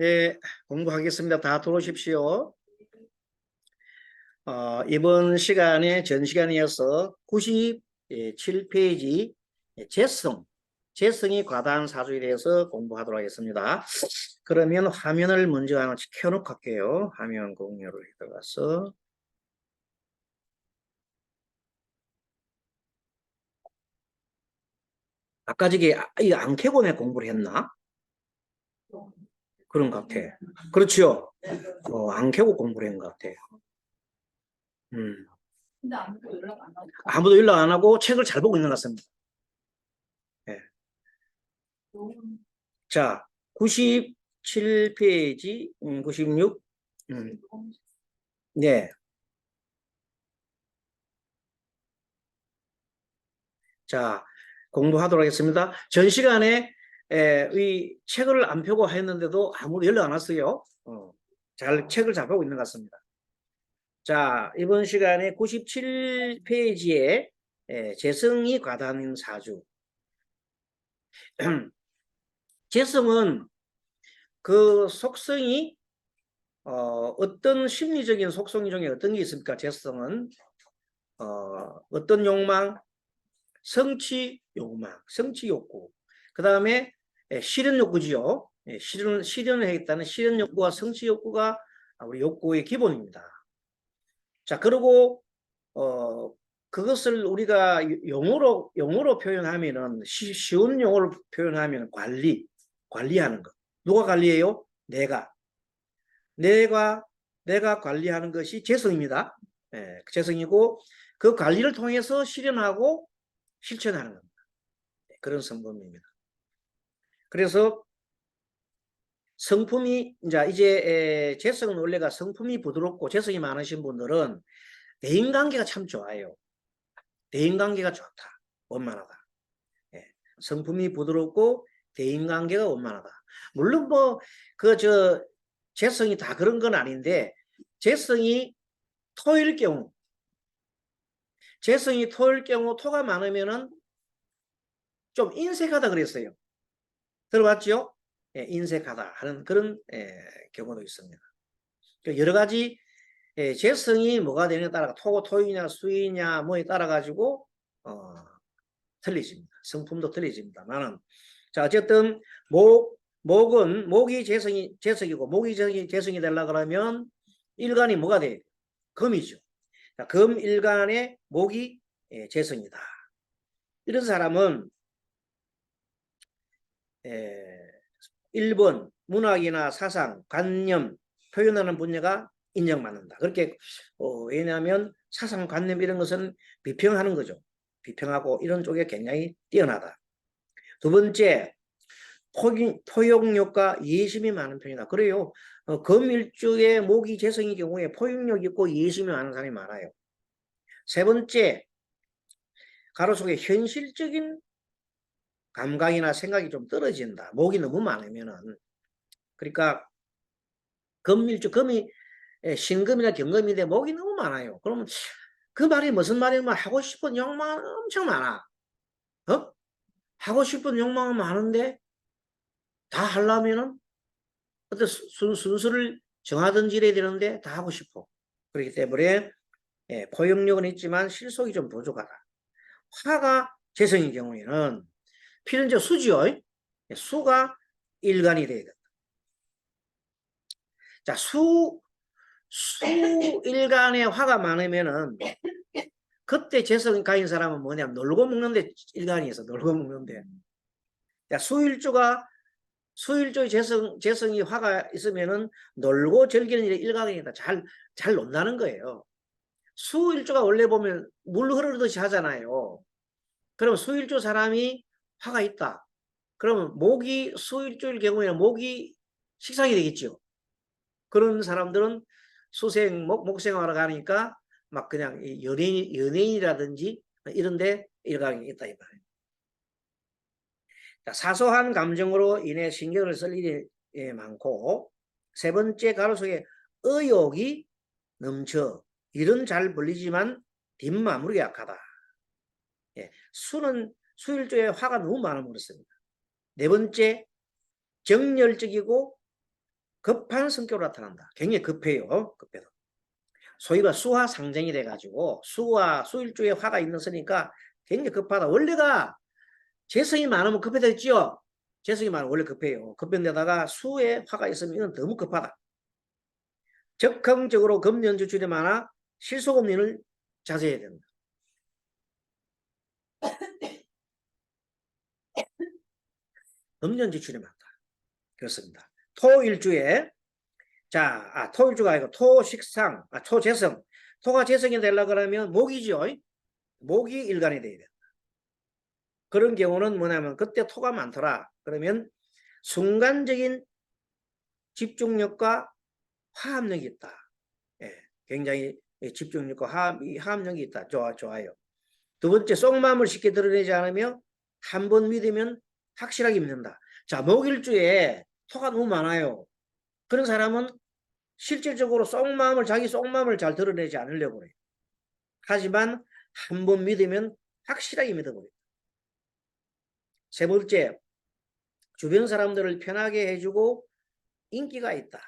네, 공부하겠습니다. 다 들어오십시오. 이번 시간에 전 시간에 이어서 97페이지 재성이 과다한 사주에 대해서 공부하도록 하겠습니다. 그러면 화면을 먼저 하나 켜놓고 할게요. 화면 공유를 해 들어가서 아까 저게 안 켜고 내 공부를 했나? 그런 것 같아. 그렇죠. 안 켜고 공부를 한 것 같아요. 근데 아무도 연락 안 하고. 아무도 연락 안 하고 책을 잘 보고 있는 것 같습니다. 네. 자, 97페이지, 96. 네. 자, 공부하도록 하겠습니다. 전 시간에 이 책을 안 펴고 했는데도 아무도 연락 안 왔어요. 책을 잘 보고 있는 것 같습니다. 자, 이번 시간에 97페이지에 재성이 과다한 사주. 재성은 그 속성이 어떤 심리적인 속성 중에 어떤 게 있습니까? 재성은 어떤 욕망, 성취 욕망, 성취 욕구. 그 다음에 실현 욕구지요. 실현을 하겠다는 실현 욕구와 성취 욕구가 우리 욕구의 기본입니다. 자, 그리고 그것을 우리가 용어로 표현하면은 쉬운 용어로 표현하면 관리하는 것. 누가 관리해요? 내가 관리하는 것이 재성입니다. 재성이고 그 관리를 통해서 실현하고 실천하는 겁니다. 그런 성품입니다. 그래서 성품이 이제 재성은 원래가 성품이 부드럽고 재성이 많으신 분들은 대인관계가 참 좋아요. 대인관계가 좋다. 원만하다. 성품이 부드럽고 대인관계가 원만하다. 물론 재성이 다 그런 건 아닌데 재성이 토일 경우 토가 많으면은 좀 인색하다 그랬어요. 들어봤죠? 인색하다 하는 그런 경우도 있습니다. 여러 가지 재성이 뭐가 되느냐에 따라 토이냐 수이냐 뭐에 따라 가지고 틀리집니다. 성품도 틀리집니다만은 자 어쨌든 목이 재성이고 목이 재성이 되려 그러면 일간이 뭐가 돼? 금이죠. 자, 금 일간의 목이 재성이다. 이런 사람은 1번 문학이나 사상, 관념 표현하는 분야가 인정받는다. 그렇게 왜냐하면 사상, 관념 이런 것은 비평하는 거죠. 비평하고 이런 쪽에 굉장히 뛰어나다. 두 번째, 포용력과 이해심이 많은 편이다. 그래요. 금일주의 목이 재성의 경우에 포용력 있고 이해심이 많은 사람이 많아요. 세 번째, 가로 속에 현실적인 감각이나 생각이 좀 떨어진다. 목이 너무 많으면은. 그러니까 금이 신금이나 경금인데 목이 너무 많아요. 그러면 그 말이 무슨 말이면 하고 싶은 욕망은 엄청 많아. 하고 싶은 욕망은 많은데 다 하려면은 어떤 순서를 정하든지 이래야 되는데 다 하고 싶어. 그렇기 때문에 포용력은 있지만 실속이 좀 부족하다. 화가 재성의 경우에는 피는 저 수지요. 수가 일간이 돼야 된다. 자, 수일간에 화가 많으면은 그때 재성이 가진 사람은 뭐냐면 놀고 먹는데 일간이 있어. 놀고 먹는데. 자, 수일조의 재성이 화가 있으면은 놀고 즐기는 일에 일간이다. 잘 논다는 거예요. 수일조가 원래 보면 물 흐르듯이 하잖아요. 그럼 수일조 사람이 화가 있다. 그러면 수일조일 경우에는 목이 식상이 되겠죠. 그런 사람들은 목생하러 가니까 막 그냥 연예인이라든지 이런데 일각이 있다 이 말이에요. 사소한 감정으로 인해 신경을 쓸 일이 많고 세 번째 가로 속에 의욕이 넘쳐 일은 잘 벌리지만 뒷마무리가 약하다. 수일조에 화가 너무 많으면 그렇습니다. 네 번째 정열적이고 급한 성격으로 나타난다. 굉장히 급해요. 급해서. 소위 말 수화 상정이 돼가지고 수와 수일주에 화가 있는 쓰니까 굉장히 급하다. 원래가 재성이 많으면 급해져 있지요. 재성이 많으면 원래 급해요. 급한 데다가 수에 화가 있으면 이건 너무 급하다. 적극적으로 금년 지출이 많아 실속금리를 자제해야 된다. 금년 지출이 많다. 그렇습니다. 토일주에 토일주가 아니고 토식상, 토재성. 토가 재성이 되려고 그러면 목이죠. 목이 일간이 돼야 된다. 그런 경우는 뭐냐면 그때 토가 많더라. 그러면 순간적인 집중력과 화합력이 있다. 예, 굉장히 집중력과 화합력이 있다. 좋아요. 두 번째, 속마음을 쉽게 드러내지 않으며 한 번 믿으면 확실하게 믿는다. 자, 목일주에 토가 너무 많아요. 그런 사람은 실질적으로 자기 속마음을 잘 드러내지 않으려고 그래요. 하지만 한 번 믿으면 확실하게 믿어버려요. 세 번째, 주변 사람들을 편하게 해주고 인기가 있다.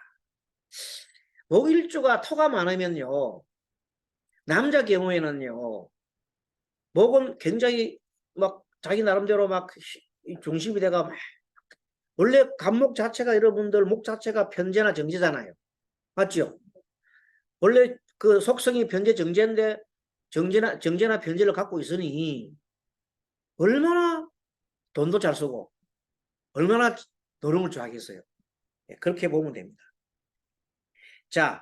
목일주가 토가 많으면요, 남자 경우에는요, 목은 굉장히 막 자기 나름대로 막 중심이 돼가 막 원래 간목 자체가 여러분들 목 자체가 편재나 정제잖아요. 맞죠? 원래 그 속성이 편재 정제인데 정제나 편재를 갖고 있으니 얼마나 돈도 잘 쓰고 얼마나 노름을 좋아하겠어요. 그렇게 보면 됩니다. 자,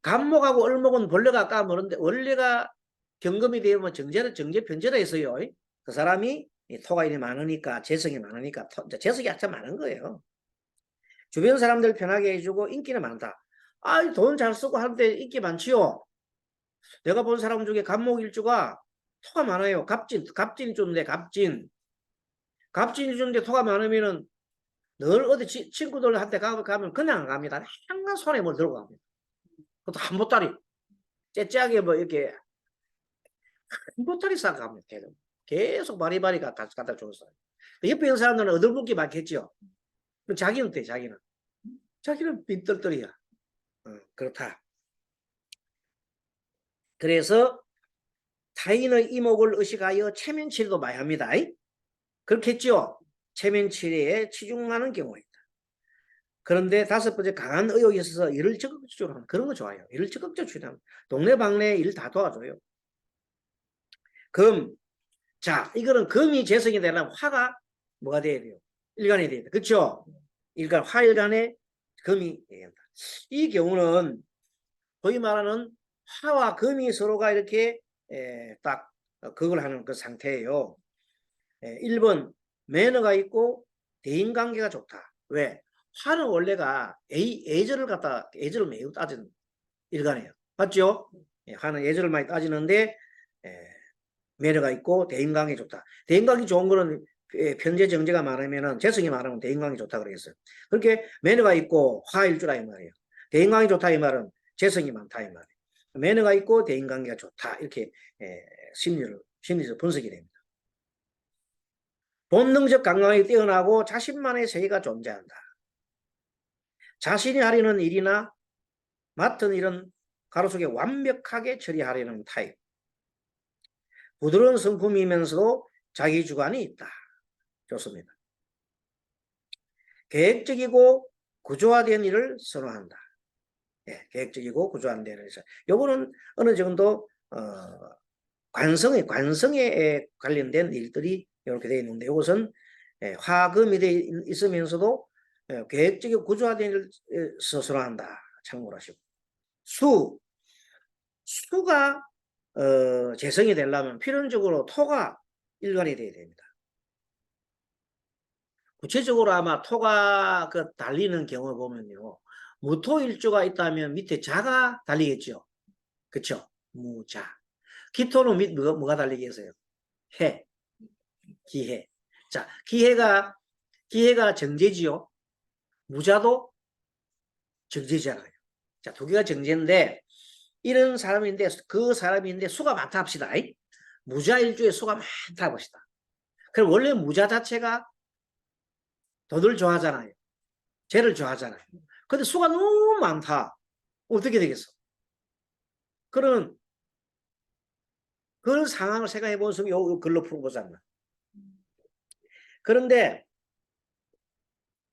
간목하고 을목은 본래가 아까 뭐는데 원래가 경금이 되면 정제 편제가 있어요. 그 사람이 토가 일이 많으니까 재성이 많으니까 재성이 아참 많은 거예요. 주변 사람들 편하게 해주고 인기는 많다. 돈 잘 쓰고 하는데 인기 많지요. 내가 본 사람 중에 간목일주가 토가 많아요. 갑진이 좋은데 갑진이 좋은데 토가 많으면은 늘 어디 친구들한테 가면 그냥 안 갑니다. 항상 손에 뭘 들고 갑니다. 그것도 한 보따리 째째하게 뭐 이렇게 한 보따리 싸고 갑니다. 계속 바리바리 갖다 줬어요. 옆에 있는 사람들은 얻어먹기 많겠죠. 자기는 어때? 자기는 빈떨떨이야. 그렇다. 그래서 타인의 이목을 의식하여 체면치레도 많이 합니다. 그렇겠죠? 체면치레에 치중하는 경우가 있다. 그런데 다섯 번째, 강한 의욕이 있어서 일을 적극적으로 하는 그런 거 좋아요. 일을 적극적으로 추진하면 동네방네 일 다 도와줘요. 자, 이거는 금이 재성이 되려면 화가 뭐가 돼야 돼요? 일간이 돼야 돼요. 그렇죠? 일간, 화일간에 금이 돼야 된다. 이 경우는 소위 말하는 화와 금이 서로가 이렇게 딱 그걸 하는 그 상태예요. 1번 매너가 있고 대인관계가 좋다. 왜? 화는 원래가 애절을 매우 따지는 일간이에요. 맞죠? 화는 애절을 많이 따지는데 매너가 있고 대인관계 좋다. 대인관계 좋은 거는 편재 정제가 많으면은 재성이 많으면 대인관계 좋다 그랬어요. 그렇게 매너가 있고 화일주라 이 말이에요. 대인관계 좋다 이 말은 재성이 많다 이 말이에요. 매너가 있고 대인관계가 좋다 이렇게 심리적 분석이 됩니다. 본능적 감각이 뛰어나고 자신만의 세계가 존재한다. 자신이 하려는 일이나 맡은 일은 가로속에 완벽하게 처리하려는 타입. 부드러운 성품이면서도 자기 주관이 있다. 좋습니다. 계획적이고 구조화된 일을 선호한다. 계획적이고 구조화된 일을. 요거는 어느 정도 관성에 관련된 일들이 이렇게 되어 있는데 이것은 화금이 되어 있으면서도 계획적이고 구조화된 일을 선호한다. 참고로 하시고. 수가 재성이 되려면 필연적으로 토가 일간이 되어야 됩니다. 구체적으로 아마 토가 달리는 경우를 보면요. 무토일주가 있다면 밑에 자가 달리겠죠. 그쵸? 무자. 기토는 뭐가 달리겠어요? 해. 기해. 자, 기해가 정제지요. 무자도 정제잖아요. 자, 두 개가 정제인데 이런 사람인데 그 사람인데 수가 많다 합시다. 무자일주에 수가 많다 합시다. 그럼 원래 무자 자체가 돈을 좋아하잖아요. 죄를 좋아하잖아요. 근데 수가 너무 많다. 어떻게 되겠어? 그런 상황을 생각해 보면서 요 글로 풀어보자면. 그런데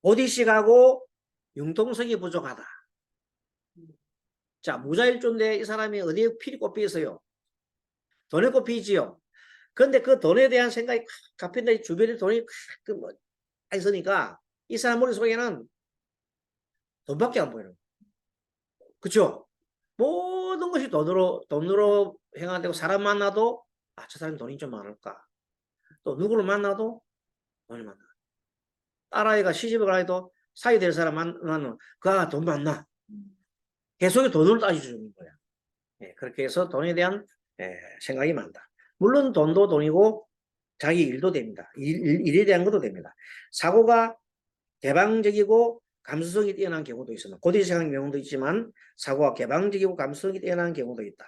오디식하고 융통성이 부족하다. 자, 무자일조인데 이 사람이 어디에 필이 꼽혀 있어요? 돈에 꼽혀 있지요. 그런데 그 돈에 대한 생각이 갚힌다. 주변에 돈이 뭐 있으니까 이 사람 머릿속에는 돈밖에 안 보이는 거예요. 그렇죠? 모든 것이 돈으로 행하되고 사람 만나도 저 사람이 돈이 좀 많을까? 또 누구를 만나도 돈이 많나? 딸아이가 시집을 가도 사이 될 사람 만나면 그가 돈 많나? 계속 돈을 따져주는 거야. 예, 그렇게 해서 돈에 대한 생각이 많다. 물론 돈도 돈이고 자기 일도 됩니다. 일에 대한 것도 됩니다. 사고가 개방적이고 감수성이 뛰어난 경우도 있습니다. 고대시장 경우도 있지만 사고가 개방적이고 감수성이 뛰어난 경우도 있다.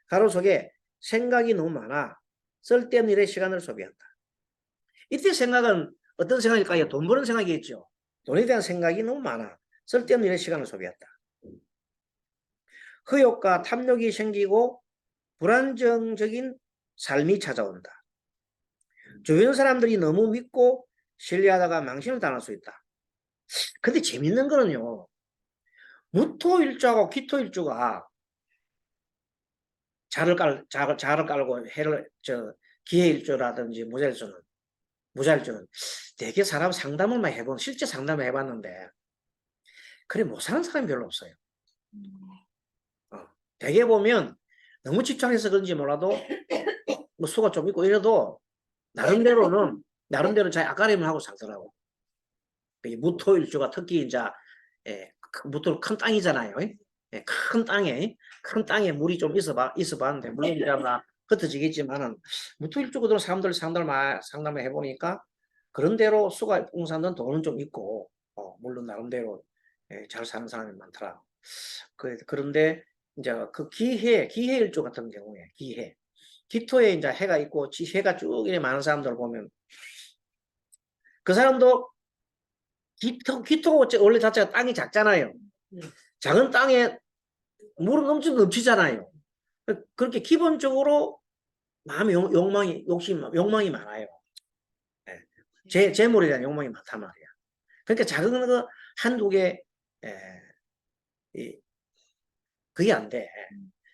가로 속에 생각이 너무 많아 쓸데없는 일에 시간을 소비한다. 이때 생각은 어떤 생각일까요? 돈 버는 생각이겠죠. 돈에 대한 생각이 너무 많아 쓸데없는 일에 시간을 소비한다. 의욕과 탐욕이 생기고 불안정적인 삶이 찾아온다. 주변 사람들이 너무 믿고 신뢰하다가 망신을 당할 수 있다. 근데 재밌는 거는요. 무토일주하고 기토일주가 자를 깔고 기해일주라든지 무자일주는 되게 사람 상담을 많이 해본 실제 상담을 해봤는데 그래 못 사는 사람이 별로 없어요. 되게 보면 너무 집착해서 그런지 몰라도 뭐 수가 좀 있고 이래도 나름대로 자기 아까림을 하고 살더라고. 무토일주가 특히 이제 무토는 큰 땅이잖아요. 큰 땅에 물이 좀 있어봤는데 물론 이제 흩어지겠지만은 무토일주거든 사람들 상담을 해보니까 그런 대로 수가 웅산은 돈은 좀 있고 물론 나름대로 잘 사는 사람이 많더라. 그런데 이제 그 기해일주 같은 경우에 기토에 이제 해가 있고 해가 쭉 이렇게 많은 사람들을 보면 그 사람도 기토가 원래 자체가 땅이 작잖아요. 작은 땅에 물은 엄청 넘치잖아요. 그렇게 기본적으로 마음의 욕망이 많아요. 재물에 대한 욕망이 많단 말이야. 그러니까 작은 거 한두 개, 그게 안 돼.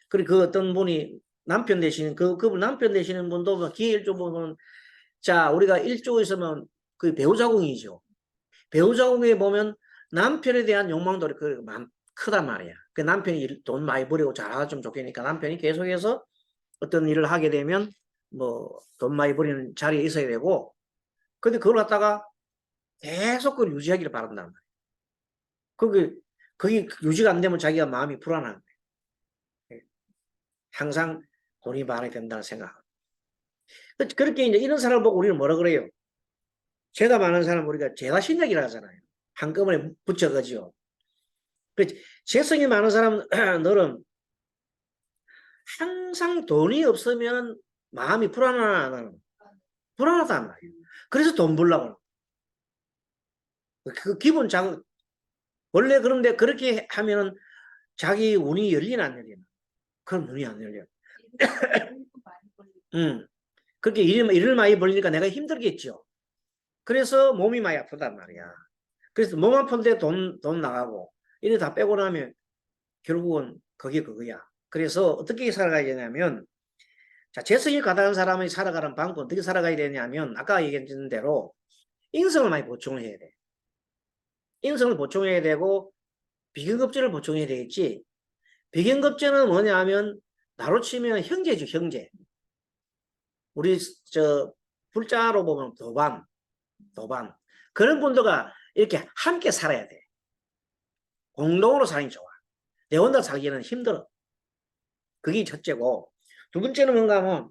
그리고 그 어떤 분이 남편 되시는, 그분 남편 되시는 분도 기일주 보면, 자, 우리가 일조 있으면 그 배우자궁이죠. 배우자궁에 보면 남편에 대한 욕망도 크단 말이야. 그 남편이 돈 많이 벌이고 잘하면 좋겠니까 남편이 계속해서 어떤 일을 하게 되면 뭐 돈 많이 벌이는 자리에 있어야 되고 근데 그걸 갖다가 계속 그걸 유지하기를 바란단 말이야. 그게 유지가 안 되면 자기가 마음이 불안한 거야. 항상 돈이 많이 된다는 생각. 그렇게 이제 이런 사람을 보고 우리는 뭐라 그래요? 죄가 많은 사람 우리가 죄가 신약이라 하잖아요. 한꺼번에 붙여가지고. 재성이 많은 사람들은 항상 돈이 없으면 마음이 불안하단 말이에요. 그래서 돈 벌려고. 그 기본 자극. 원래 그런데 그렇게 하면은 자기 운이 열리나 안 열리나? 그럼 운이 안 열려. 그렇게 일을 많이 벌리니까 내가 힘들겠죠. 그래서 몸이 많이 아프단 말이야. 그래서 몸 아픈데 돈 나가고 이래 다 빼고 나면 결국은 그거야. 그래서 어떻게 살아가야 되냐면 자, 재성이 가다한 사람이 살아가는 방법 어떻게 살아가야 되냐면 아까 얘기했던 대로 인성을 많이 보충을 해야 돼. 인성을 보충해야 되고 비견급제를 보충해야 되겠지. 비견급제는 뭐냐 하면 나로 치면 형제죠, 형제. 우리 불자로 보면 도반. 그런 분들과 이렇게 함께 살아야 돼. 공동으로 사는 게 좋아. 내 혼자 살기는 힘들어. 그게 첫째고 두 번째는 뭔가 하면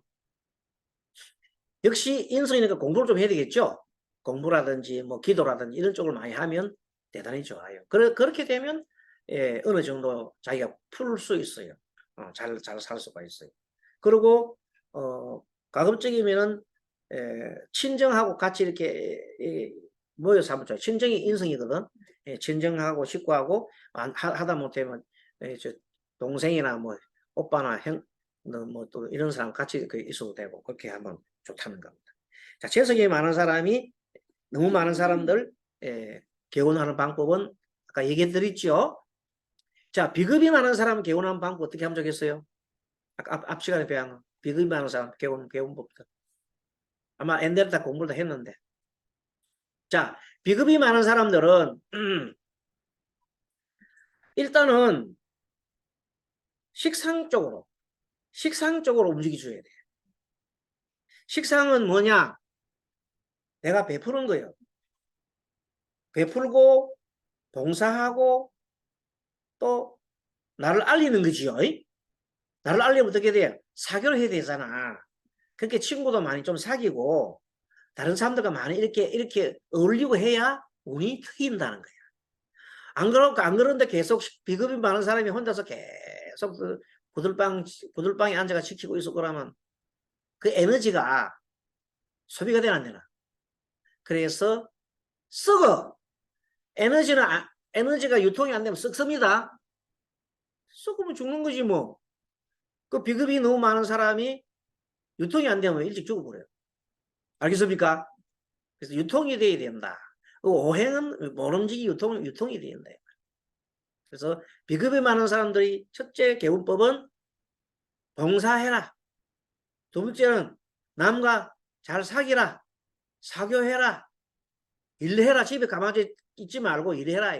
역시 인성이니까 공부를 좀 해야 되겠죠. 공부라든지 뭐 기도라든지 이런 쪽을 많이 하면 대단히 좋아요. 그렇게 되면 어느 정도 자기가 풀 수 있어요. 잘 살 수가 있어요. 그리고 가급적이면은 친정하고 같이 이렇게 모여서 한번 좋아요. 친정이 인성이거든. 친정하고 식구하고 하다 못하면 저 동생이나 뭐 오빠나 형 뭐 또 이런 사람 같이 있어도 되고 그렇게 하면 좋다는 겁니다. 자, 재성이 많은 사람이 너무 많은 사람들 개운하는 방법은 아까 얘기해 드렸죠. 자, 비급이 많은 사람 개운하는 방법 어떻게 하면 좋겠어요? 아까 앞 시간에 배운 비급이 많은 사람 개운법도 아마 엔델 다 공부를 다 했는데, 자, 비급이 많은 사람들은 일단은 식상 쪽으로 움직여줘야 돼. 식상은 뭐냐? 내가 베푸는 거예요. 베풀고 봉사하고 또 나를 알리는 거지요. 나를 알리면 어떻게 돼? 사교를 해야 되잖아. 그렇게 친구도 많이 좀 사귀고 다른 사람들과 많이 이렇게 어울리고 해야 운이 트인다는 거야. 안 그런데 계속 비급이 많은 사람이 혼자서 계속 그 부들방에 앉아가 지키고 있어 그러면 그 에너지가 소비가 되나 안 되나? 그래서 썩어. 에너지가 유통이 안 되면 썩습니다. 썩으면 죽는 거지 뭐. 그 비급이 너무 많은 사람이 유통이 안 되면 일찍 죽어버려요. 알겠습니까? 그래서 유통이 돼야 된다. 그 오행은 모름지기 유통이 돼야 된다. 그래서 비급이 많은 사람들이 첫째 개운법은 봉사해라. 두 번째는 남과 잘 사귀라. 사교해라. 일해라. 집에 가만히 있지 말고 일해라.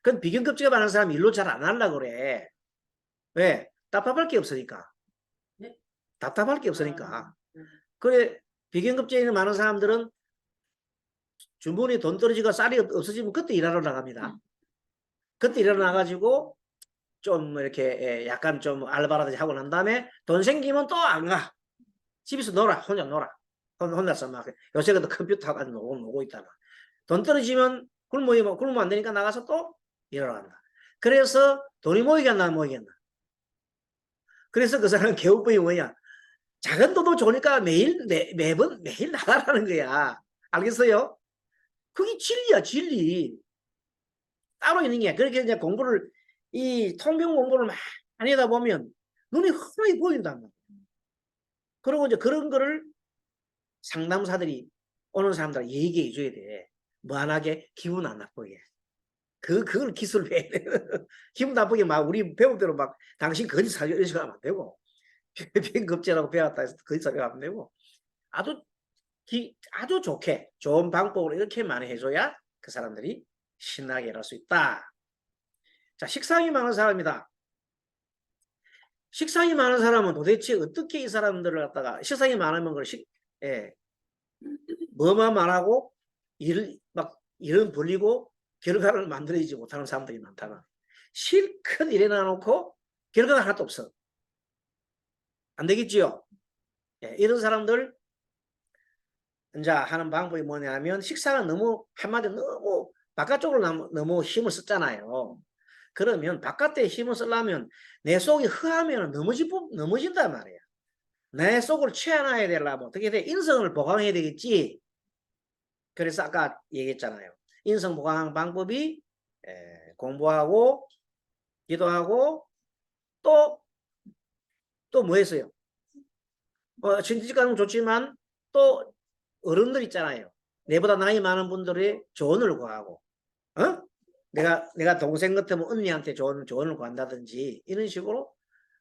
그건 비견급제가 많은 사람이 일로 잘 안 하려고 그래. 왜? 답답할 게 없으니까. 네? 답답할 게 없으니까. 그래, 비견급제에 있는 많은 사람들은 주머니에 돈 떨어지고 쌀이 없어지면 그때 일하러 나갑니다. 그때 일하러 나가지고 좀 이렇게 약간 좀 알바라든지 하고 난 다음에 돈 생기면 또 안 가. 집에서 놀아. 혼자 놀아. 혼자서 막 요새 그 컴퓨터 하고 놀고 있다가 돈 떨어지면 굶으면 안 되니까 나가서 또 일하러 간다. 그래서 돈이 모이겠나 안 모이겠나. 그래서 그 사람은 개업법이 뭐냐. 작은 돈도 좋으니까 매번 매일 나가라는 거야. 알겠어요? 그게 진리야, 진리. 따로 있는 게. 그렇게 이제 이 통병 공부를 많이 하다 보면 눈이 환하게 보인단 말이야. 그리고 이제 그런 거를 상담사들이 오는 사람들 얘기해 줘야 돼. 무한하게 기분 안 나쁘게. 그걸 기술을 배야 돼. 기분 나쁘게 막 우리 배울 대로 막 당신 거짓 사교 이런 식으로 하면 안 되고. 비행급제라고 배웠다 해서 거짓 사교 하면 되고. 아주 좋게, 좋은 방법으로 이렇게 많이 해줘야 그 사람들이 신나게 일할 수 있다. 자, 식상이 많은 사람이다. 식상이 많은 사람은 도대체 어떻게 이 사람들을 갖다가 식상이 많으면 그걸 뭐만 말하고 일은 벌리고 결과를 만들어지지 못하는 사람들이 많다나 실컷 일해놔 놓고 결과가 하나도 없어. 안 되겠지요? 이런 사람들 이제 하는 방법이 뭐냐면 식상은 한마디로 너무 바깥쪽으로 너무 힘을 썼잖아요. 그러면 바깥에 힘을 쓰려면 내 속이 허하면 넘어진단 말이야. 내 속을 채워놔야 되려면 어떻게 돼? 인성을 보강해야 되겠지. 그래서 아까 얘기했잖아요. 인성 보강 방법이 공부하고 기도하고 또 뭐 했어요? 신지가는 좋지만 또 어른들 있잖아요. 내보다 나이 많은 분들의 조언을 구하고, 내가 동생 같으면 언니한테 조언을 구한다든지 이런 식으로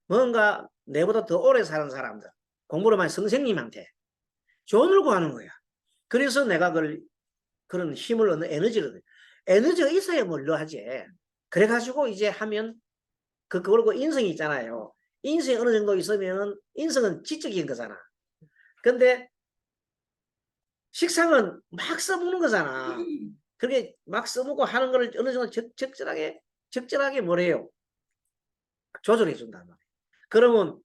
뭔가 내보다 더 오래 사는 사람들, 공부를 많이 선생님한테 조언을 구하는 거야. 그래서 내가 그런 힘을 얻는 에너지가 있어야 뭘로 하지. 그래가지고 이제 하면 그리고 인성이 있잖아요. 인성이 어느 정도 있으면 인성은 지적인 거잖아. 근데 식상은 막 써먹는 거잖아. 그렇게 막 써먹고 하는 거를 어느 정도 적절하게 뭐래요? 조절해 준단 말이에요. 그러면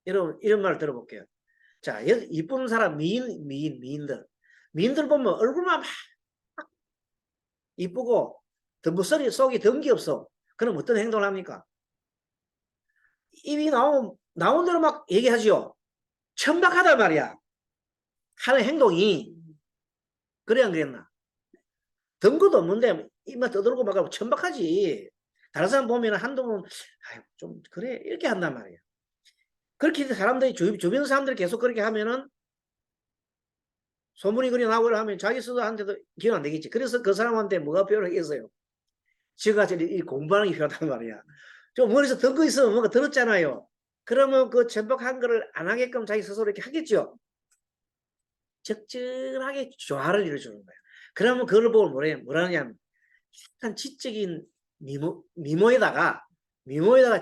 여러분 이런 말 들어볼게요. 자, 이쁜 사람 미인들 보면 얼굴만 막 이쁘고 속이 덩기 없어. 그럼 어떤 행동을 합니까? 입이 나온 대로 막 얘기하지요. 천박하단 말이야. 하는 행동이. 그래 안 그랬나? 덩거도 없는데 입만 떠들고 막 천박하지. 다른 사람 보면 한두 번, 아유, 좀, 그래. 이렇게 한단 말이에요. 그렇게 사람들이, 주변 사람들이 계속 그렇게 하면은 소문이 그리 나고 하면 자기 스스로한테도 기억 안 되겠지. 그래서 그 사람한테 뭐가 필요하겠어요? 지금까지 이 공부하는 게 필요하단 말이야. 좀 머리에서 든 거 있으면 뭔가 들었잖아요. 그러면 그 천박한 거를 안 하게끔 자기 스스로 이렇게 하겠죠. 적절하게 조화를 이루어주는 거야. 그러면 그걸 보고 뭐라냐면 약간 지적인 미모에다가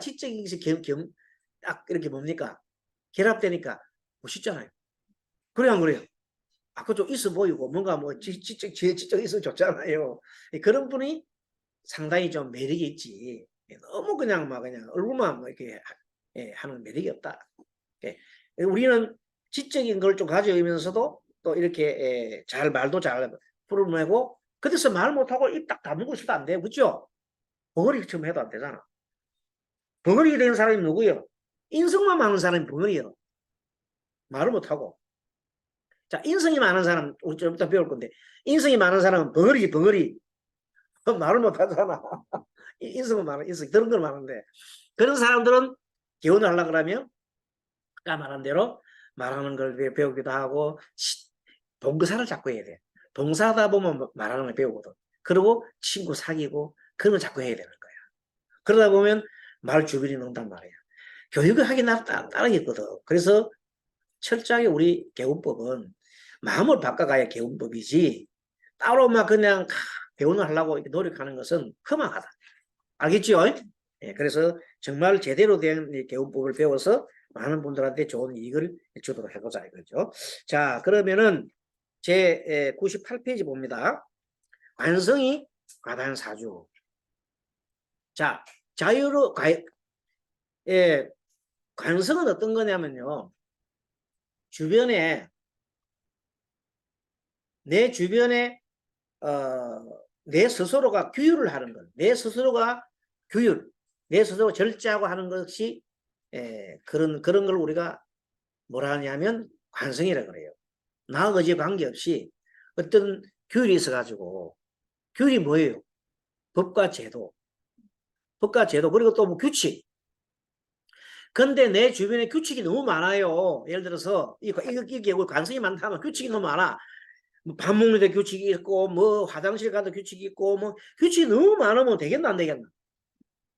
지적인 것이 딱 이렇게 뭡니까? 결합되니까 멋있잖아요. 그래 안 그래요? 아까 좀 있어 보이고 뭔가 뭐 지적 있으면 좋잖아요. 그런 분이 상당히 좀 매력이 있지. 너무 그냥 막 그냥 얼굴만 뭐 이렇게 하는 매력이 없다. 우리는 지적인 걸 좀 가져오면서도 또 이렇게 잘 말도 잘 풀어내고 그래서 말 못하고 입 딱 다물고 있어도 안 돼요. 그죠? 벙어리처럼 해도 안 되잖아. 벙어리 된 사람이 누구예요? 인성만 많은 사람이 벙어리예요. 말을 못하고. 자, 인성이 많은 사람, 우리 좀 이따 배울 건데, 인성이 많은 사람은 벙어리. 말을 못하잖아. 인성은 많아, 인성, 그런 건 많은데. 그런 사람들은 기원을 하려고 그러면, 아까 말한 대로 말하는 걸 배우기도 하고, 동사를 자꾸 해야 돼. 동사하다 보면 말하는 걸 배우거든. 그리고 친구 사귀고, 그런 걸 자꾸 해야 되는 거야. 그러다 보면 말 주변이 는단 말이야. 교육을 하긴 따르겠거든. 그래서 철저하게 우리 개운법은 마음을 바꿔가야 개운법이지 따로 막 그냥 개운을 하려고 이렇게 노력하는 것은 허망하다. 알겠죠? 예, 그래서 정말 제대로 된 개운법을 배워서 많은 분들한테 좋은 이익을 주도록 해보자 이거죠. 자, 그러면은 제 98페이지 봅니다. 관성이 과단사주. 자, 자유로 관성은 어떤 거냐면요. 내 주변에 내 스스로가 규율을 하는 것, 내 스스로가 내 스스로 절제하고 하는 것이 그런 걸 우리가 뭐라 하냐면 관성이라고 그래요. 나 의지에 관계없이 어떤 규율이 있어가지고 규율이 뭐예요? 법과 제도 그리고 또 뭐 규칙. 근데 내 주변에 규칙이 너무 많아요. 예를 들어서 이게 관성이 많다면 규칙이 너무 많아. 밥 먹는데 규칙이 있고 뭐 화장실 가도 규칙이 있고 뭐 규칙이 너무 많으면 되겠나 안 되겠나?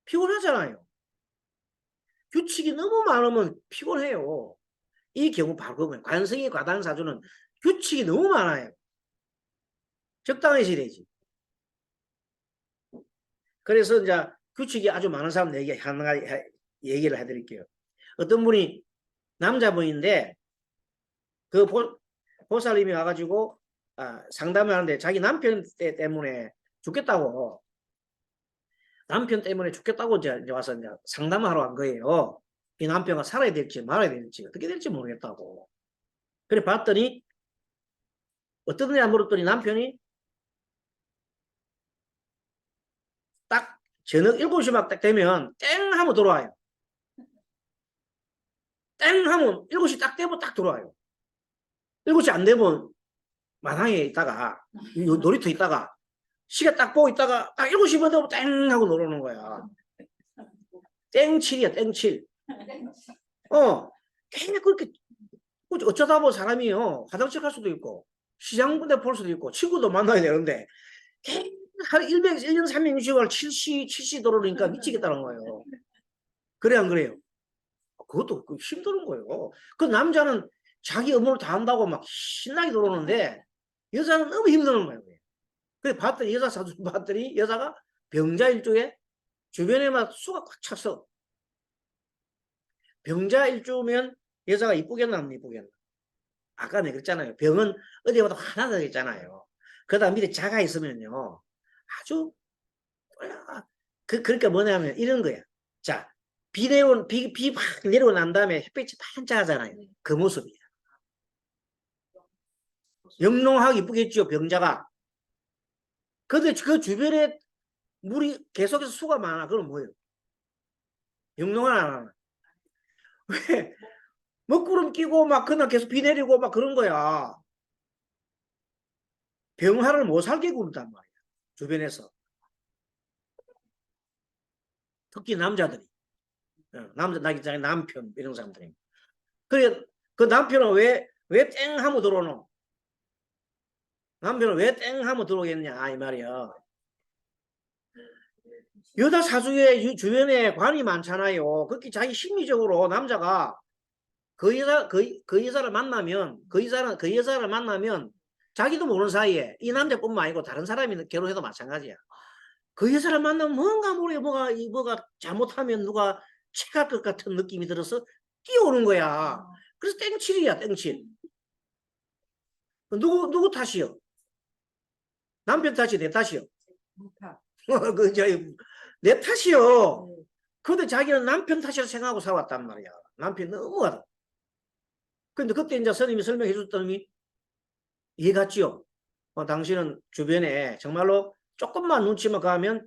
피곤하잖아요. 규칙이 너무 많으면 피곤해요. 이 경우 바로 그거예요. 관성이 과단사주는 규칙이 너무 많아요. 적당해져야 되지. 그래서 이제 규칙이 아주 많은 사람 얘기를 해드릴게요. 어떤 분이 남자분인데 그 보살님이 와가지고 상담을 하는데 자기 남편 때문에 죽겠다고 이제 와서 이제 상담하러 간 거예요. 이 남편가 살아야 될지 말아야 될지 어떻게 될지 모르겠다고. 그래 봤더니 어떤 애냐 물었더니 남편이 딱 저녁 7시 막 딱 되면 땡 하면 돌아와요. 땡 하면 7시 딱 되면 딱 돌아와요. 7시 안 되면 마당에 있다가 놀이터 있다가 시간 딱 보고 있다가 딱 7시만 되면 땡 하고 놀아오는 거야. 땡칠이야 땡칠. 괜히 그렇게 어쩌다 보면 사람이요 화장실 갈 수도 있고 시장 군데 볼 수도 있고 친구도 만나야 되는데 하루 1년 360일 7시 돌아오니까 미치겠다는 거예요. 그래 안 그래요? 그것도 힘드는 거예요. 그 남자는 자기 업무를 다 한다고 막 신나게 들어오는데 여자는 너무 힘드는 거예요. 그래 봤더니 여자 사주 봤더니 여자가 병자일주에 주변에 막 수가 꽉 찼어. 병자일주면 여자가 이쁘겠나 안 이쁘겠나? 아까 내가 그랬잖아요. 병은 어디 가도 하나 더 있잖아요. 그러다 밑에 자가 있으면요. 아주 그러니까 뭐냐면 이런 거야. 자, 비 막 내려오고 난 다음에 햇빛이 반짝하잖아요. 그 모습이야. 영롱하게 이쁘겠죠, 병자가. 근데 그 주변에 물이 계속해서 수가 많아. 그럼 뭐예요? 영롱은 안 하나. 왜? 먹구름 끼고 막 그날 계속 비 내리고 막 그런 거야. 병화를 못 살게 구른단 말이야. 주변에서. 특히 남자들이. 자기 남편, 이런 사람들이. 그래, 그 남편은 왜 땡 하면 들어오노? 남편은 왜 땡 하면 들어오겠냐, 이 말이야. 여자 사주의 주변에 관이 많잖아요. 그렇게 자기 심리적으로 남자가 그 여자를 만나면, 그 여자를 만나면 자기도 모르는 사이에 이 남자뿐만 아니고 다른 사람이 결혼해도 마찬가지야. 그 여자를 만나면 뭔가 모르게 뭐가 잘못하면 누가 체할 것 같은 느낌이 들어서 뛰어오는 거야. 그래서 땡칠이야, 땡칠. 누구 탓이요? 남편 탓이 내 탓이요? 내 탓이요. 근데 자기는 남편 탓이라 생각하고 살았단 말이야. 남편 너무하다. 근데 그때 이제 선생님이 설명해 줬더니 이해 갔지요? 당신은 주변에 정말로 조금만 눈치만 가면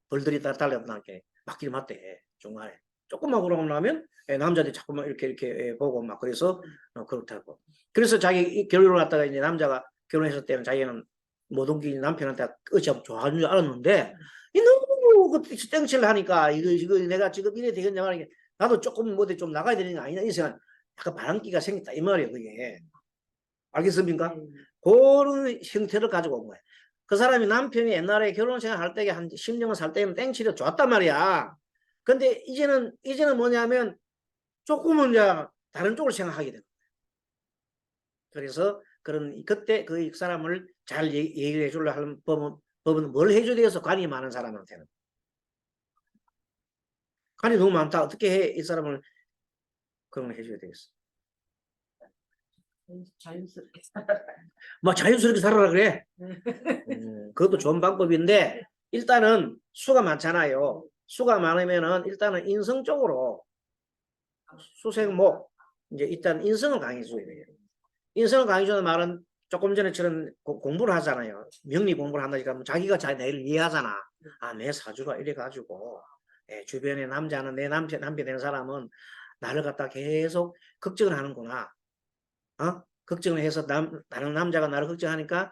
벌들이 달려나게 맞길 맞대. 중간에 조금만 그러고 나면 남자들이 자꾸만 이렇게 보고 막 그래서 그렇다고. 그래서 자기 결혼을 갖다가 이제 남자가 결혼했을 때는 자기는 모든 게 남편한테 어찌하면 좋아하는 줄 알았는데 이 너무 그 땡칠 하니까 이거 내가 지금 이래 되겠냐 말이야. 나도 조금 뭐 좀 나가야 되는 거 아니냐 이 생각. 약간 바람기가 생겼다 이 말이에요 그게. 알겠습니까? 그런 형태를 가지고 온 거예요. 그 사람이 남편이 옛날에 결혼 생활할 때 한 10년을 살 때면 땡치려 좋았단 말이야. 근데 이제는 뭐냐면 조금은 이제 다른 쪽을 생각하게 되는 거예요. 그래서 그때 그 사람을 잘 얘기를 해주려 하는 법은 뭘 해줘야 돼서 관이 많은 사람한테는. 관이 너무 많다. 어떻게 해? 이 사람을 그런 걸 해줘야 되겠어. 자연스럽게. 뭐 자연스럽게 살아라 그래. 그것도 좋은 방법인데 일단은 수가 많잖아요. 수가 많으면은 일단은 인성적으로 수생목 이제 일단 인성을 강해줘야 돼요. 인성을 강해주는 말은 조금 전에처럼 공부를 하잖아요. 명리 공부를 한다니까 자기가 내를 이해하잖아. 내 사주가 이래가지고 주변에 남자는 내 남편 되는 사람은 나를 갖다 계속 걱정을 하는구나. 걱정을 해서 다른 남자가 나를 걱정하니까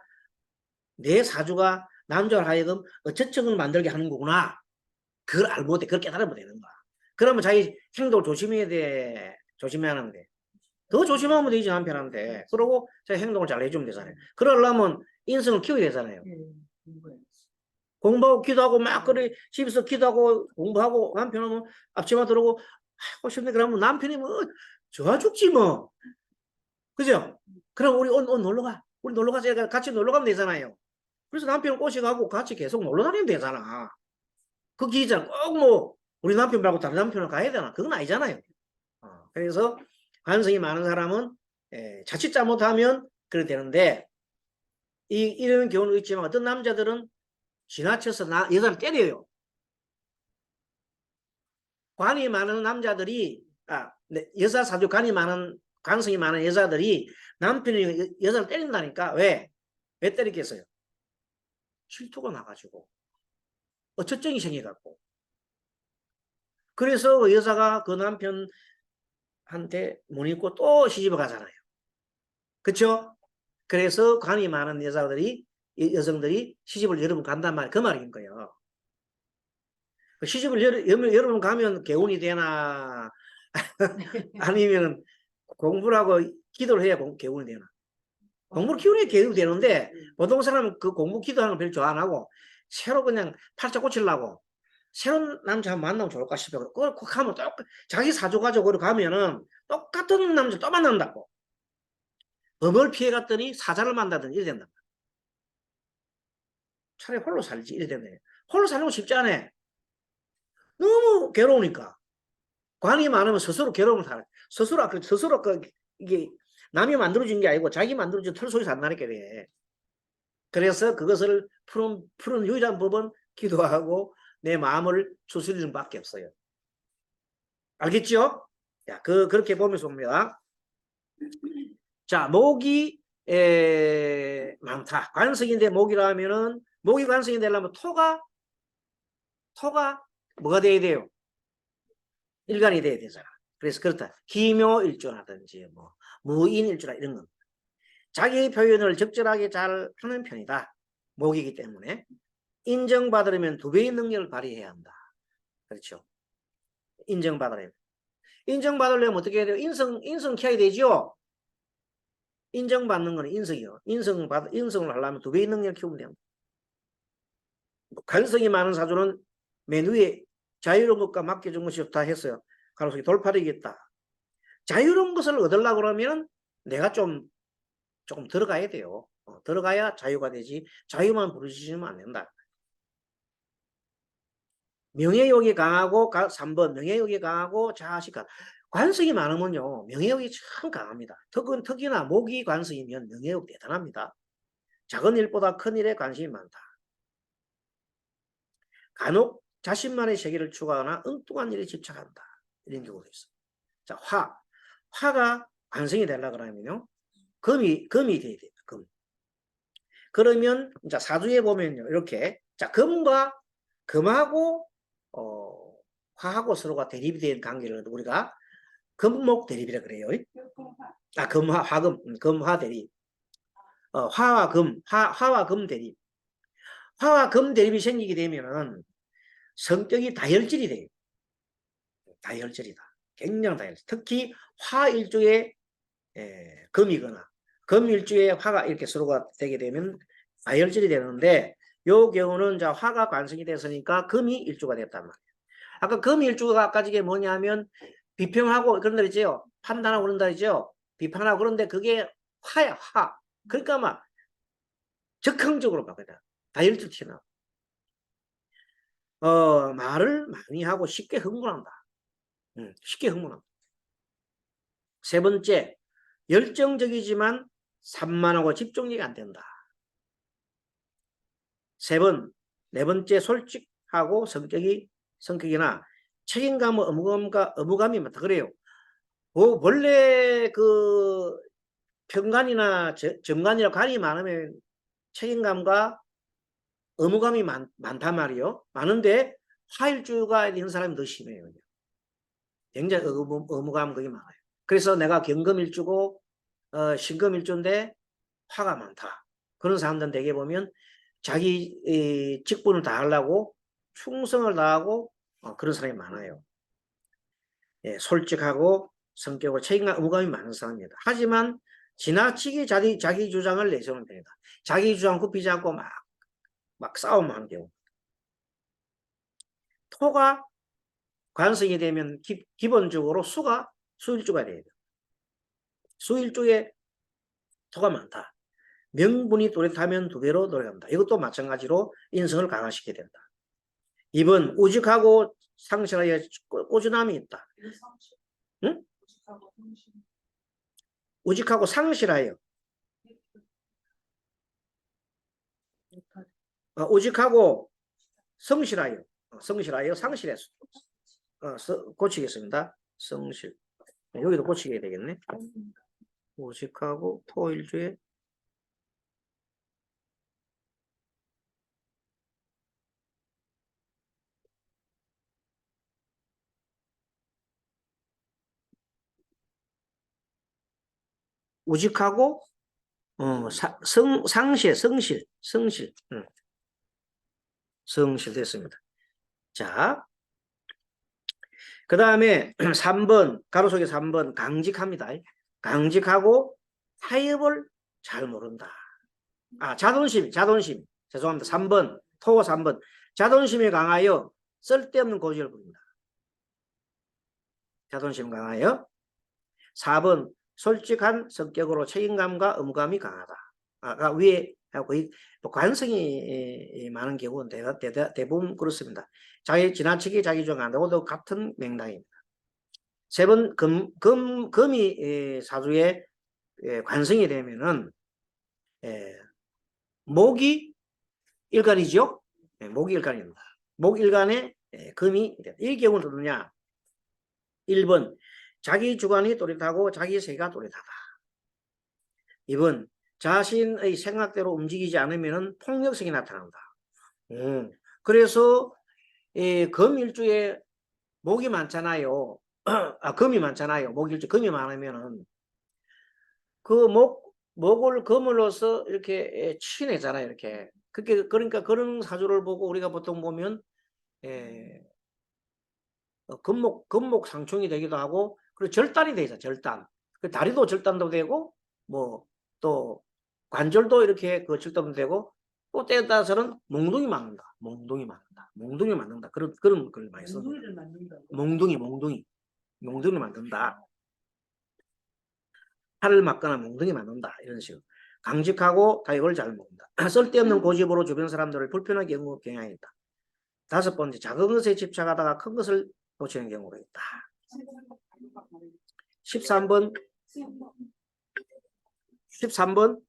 내 사주가 남자를 하여금 어처청을 만들게 하는 거구나. 그걸 알고 그걸 깨달으면 되는 거야. 그러면 자기 행동을 조심해야 돼. 조심해야 하는데. 더 조심하면 되지, 남편한테. 그러고 자기 행동을 잘 해주면 되잖아요. 그러려면 인성을 키워야 되잖아요. 공부하고 기도하고 막 그래 집에서 기도하고 공부하고 남편은 앞치마 들고 아이고 싶네 그러면 남편이 뭐 좋아 죽지 뭐. 그죠? 그럼 우리 놀러 가. 우리 놀러 가자. 같이 놀러 가면 되잖아요. 그래서 남편을 꼬시고 같이 계속 놀러 다니면 되잖아. 그 기회잖아. 꼭 뭐 우리 남편 말고 다른 남편을 가야 되나? 그건 아니잖아요. 그래서 관성이 많은 사람은 자칫 잘못하면 그래 되는데 이런 경우는 있지만 어떤 남자들은 지나쳐서 여자를 때려요. 관이 많은 남자들이 여자 사주 관성이 많은 여자들이 남편이 여자를 때린다니까. 왜 때리겠어요? 실토가 나가지고 어처증이 생겨갖고 그래서 그 여자가 그 남편한테 못 잊고 또 시집을 가잖아요. 그렇죠? 그래서 관이 많은 여성들이 시집을 여러 번 간단 말이에요. 그 말인 거예요. 시집을 여러 번 가면 개운이 되나 아니면 공부를 하고 기도를 해야 개운이 되나. 공부를 키우는 게 개운이 되는데 보통 사람은 그 공부 기도하는 걸 별로 좋아 안 하고 새로 그냥 팔자 꽂히려고 새로운 남자 한번 만나면 좋을까 싶어요. 그걸 꼭 하면 자기 사주 가지고 가면은 똑같은 남자 또 만난다고. 법을 피해갔더니 사자를 만나더니 이래 된다. 차라리 홀로 살지 이래 된다. 홀로 사는 거 쉽지 않아. 너무 괴로우니까. 관이 많으면 스스로 괴로움을 살아. 스스로 이게 남이 만들어준 게 아니고 자기 만들어준 털소리서 안 나니까 그래. 그래서 그것을 푸는 유일한 법은 기도하고 내 마음을 추스리는 밖에 없어요. 알겠죠? 자, 그렇게 보면서 봅니다. 자, 목이 많다. 관성인데 목이라 하면은 목이 관성이 되려면 토가 뭐가 돼야 돼요? 일간이 돼야 되잖아. 그래서 그렇다. 기묘일조라든지 뭐 무인일조라 이런 건 자기 표현을 적절하게 잘 하는 편이다. 목이기 때문에 인정받으려면 두 배의 능력을 발휘해야 한다. 그렇죠. 인정받으려면. 인정받으려면 어떻게 해야 돼요? 인성해야 되죠? 인정받는 거는 인성이요. 인성을 하려면 2배의 능력을 키우면 됩니다. 관성이 많은 사주는 맨 위에 자유로운 것과 맡겨준 것이 좋다 했어요. 가로속에 돌파되겠다. 자유로운 것을 얻으려고 그러면 내가 조금 들어가야 돼요. 들어가야 자유가 되지. 자유만 부르짖으면 안 된다. 명예욕이 강하고 3번 명예욕이 강하고 자식과 관성이 많으면요 명예욕이 참 강합니다. 특히나 목이 관성이면 명예욕 대단합니다. 작은 일보다 큰 일에 관심이 많다. 간혹 자신만의 세계를 추구하거나 엉뚱한 일에 집착한다. 이런 경우도 있어요. 자, 화가 관성이 되려고 그러면요 금이 돼야 돼요. 금. 그러면 자 사주에 보면요 이렇게 자 금하고 화하고 서로가 대립이 된 관계를 우리가 금목 대립이라 그래요. 아 금화 대립. 화와 금 대립. 화와 금 대립이 생기게 되면은 성격이 다혈질이 돼요. 다혈질이다. 굉장히 다혈질. 특히 화일주에 금이거나 금일주에 화가 이렇게 서로가 되게 되면 다혈질이 되는데 요 경우는 자 화가 관성이 됐으니까 금이 일주가 됐단 말이에요. 아까 금일주가 가지게 뭐냐면 비평하고 그런 데 있죠. 판단하고 그런 데 있죠. 비판하고 그런데 그게 화야 화. 그러니까 막 적극적으로 바뀌다. 다혈질 튀어나와. 말을 많이 하고 쉽게 흥분한다. 쉽게 흥분한다. 세 번째, 열정적이지만 산만하고 집중력이 안 된다. 네 번째, 솔직하고 성격이나 책임감과 의무감이 많다. 그래요. 원래 그 편관이나 정관이라 관이 많으면 책임감과 의무감이 많단 말이요. 많은데 화일주가 있는 사람이 더 심해요. 굉장히 의무감 그게 많아요. 그래서 내가 경금일주고 신금일주인데 화가 많다. 그런 사람들은 대개 보면 자기 직분을 다 하려고 충성을 다하고 그런 사람이 많아요. 예, 솔직하고 성격으로 책임과 의무감이 많은 사람입니다. 하지만 지나치게 자기 주장을 내세우는 편이다. 자기 주장 굽히지 않고 막 싸움하는 경우. 토가 관성이 되면 기본적으로 수일주가 돼야 돼요. 수일주에 토가 많다. 명분이 또렷하면 2배로 노력한다. 이것도 마찬가지로 인성을 강화시켜야 된다. 2번 우직하고 상실하여 꾸준함이 있다. 응? 우직하고 상실하여. 우직하고 성실하여. 상실했어. 고치겠습니다. 성실. 여기도 고치게 되겠네. 우직하고 토일주에 우직하고 성실 됐습니다. 자, 그 다음에 3번 가로속에 3번 강직합니다. 강직하고 타협을 잘 모른다. 자존심 죄송합니다. 3번 토 3번 자존심이 강하여 쓸데없는 고집을 부린다. 자존심 강하여 4번 솔직한 성격으로 책임감과 의무감이 강하다. 위에 거의 관성이 많은 경우는 대부분 그렇습니다. 지나치게 자기 주장 안 하고도 같은 맥락입니다. 3번 금이 사주에 관성이 되면은 목이 일간이죠. 목이 일간입니다. 목 일간에 금이 이 경우는 어떠냐? 1번 자기 주관이 또렷하고 자기 세가 또렷하다. 2번 자신의 생각대로 움직이지 않으면 폭력성이 나타난다. 그래서 금일주에 목이 많잖아요. 금이 많잖아요. 목일주 금이 많으면은 그 목을 금으로서 이렇게 치내잖아요. 이렇게 그러니까 그런 사주를 보고 우리가 보통 보면 금목상충이 되기도 하고, 그리고 절단이 되죠. 절단. 그 다리도 절단도 되고, 뭐 또 관절도 이렇게 그 절단도 되고, 또 때에 따라서는 몽둥이 맞는다. 몽둥이 맞는다. 몽둥이 맞는다. 그런 걸 많이 씁니다. 몽둥이를 만든다. 몽둥이 만든다. 팔을 맞거나 몽둥이 맞는다. 이런 식으로. 강직하고 다이걸 잘 먹는다. 쓸데없는 고집으로 주변 사람들을 불편하게 경향이 있다. 5번째, 작은 것에 집착하다가 큰 것을 놓치는 경우가 있다. 13번, 13번,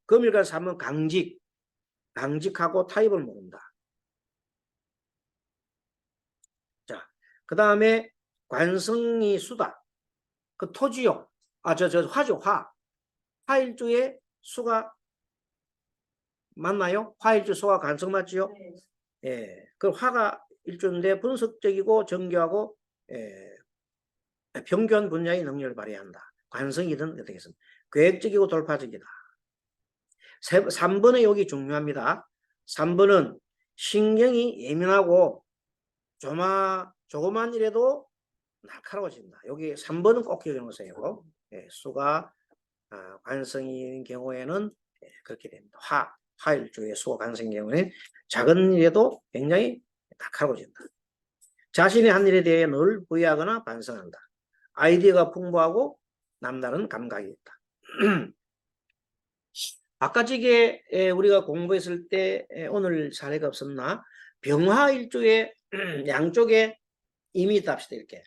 금일과 3번 강직하고 타입을 모른다. 자, 그 다음에 관성이 수다. 그 토지요. 화죠, 화일주의 수가 맞나요? 화일주 수가 관성 맞지요? 네. 예. 그 화가 일주인데 분석적이고 정교하고, 평균 분야의 능력을 발휘한다. 관성이든 어떻게 해서 계획적이고 돌파적이다. 3번의 여기 중요합니다. 3번은 신경이 예민하고 조그만 일에도 날카로워진다. 여기 3번은 꼭 기억해 놓으세요. 수가 관성인 경우에는 그렇게 됩니다. 화일주의 수가 관성인 경우에 작은 일에도 굉장히 날카로워진다. 자신의 한 일에 대해 늘 부여하거나 반성한다. 아이디어가 풍부하고 남다른 감각이 있다. 아까 저게 우리가 공부했을 때 오늘 사례가 없었나? 병화일주의 양쪽에 임이 있다 합시다. 이렇게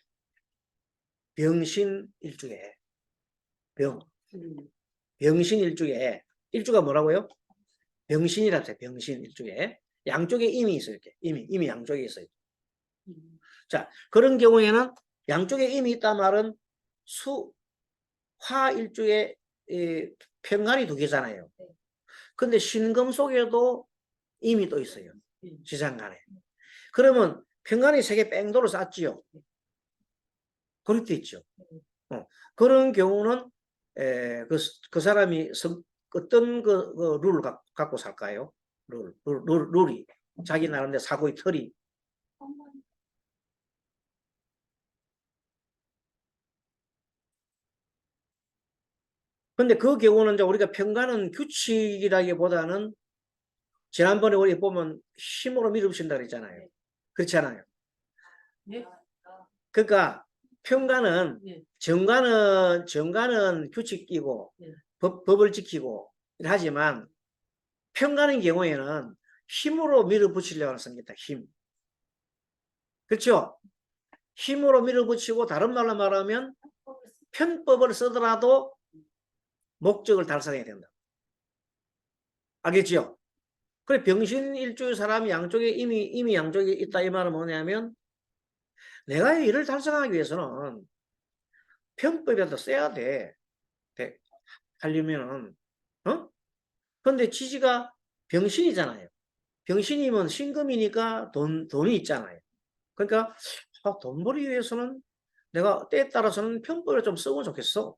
병신일주에 병신일주에 일주가 뭐라고요? 병신이라고 해요. 병신일주에 양쪽에 임이 있어요. 이렇게 임이 양쪽에 있어요. 자, 그런 경우에는 양쪽에 임이 있단 말은 화일주에 편간이 2개잖아요. 근데 신금 속에도 임이 또 있어요. 지상간에. 그러면 편간이 3개 뺑도로 쌌지요. 그렇게 있죠. 그런 경우는 그 사람이 어떤 그 룰을 갖고 살까요? 룰이 자기 나름대로 사고의 틀이. 근데 그 경우는 이제 우리가 평가는 규칙이라기보다는 지난번에 우리 보면 힘으로 밀어붙인다 그랬잖아요. 그렇지 않아요? 네. 그러니까 평가는 네. 정가는 규칙이고 네. 법을 지키고 하지만 평가는 경우에는 힘으로 밀어붙이려고 합니다. 힘. 그렇죠? 힘으로 밀어붙이고 다른 말로 말하면 편법을 쓰더라도 목적을 달성해야 된다. 알겠죠? 그래 병신일주의 사람이 양쪽에 이미 양쪽에 있다 이 말은 뭐냐면 내가 일을 달성하기 위해서는 편법이라도 써야 돼. 하려면은 근데 지지가 병신이잖아요. 병신이면 신금이니까 돈이 있잖아요. 그러니까 돈 벌기 위해서는 내가 때에 따라서는 편법을 좀 쓰면 좋겠어.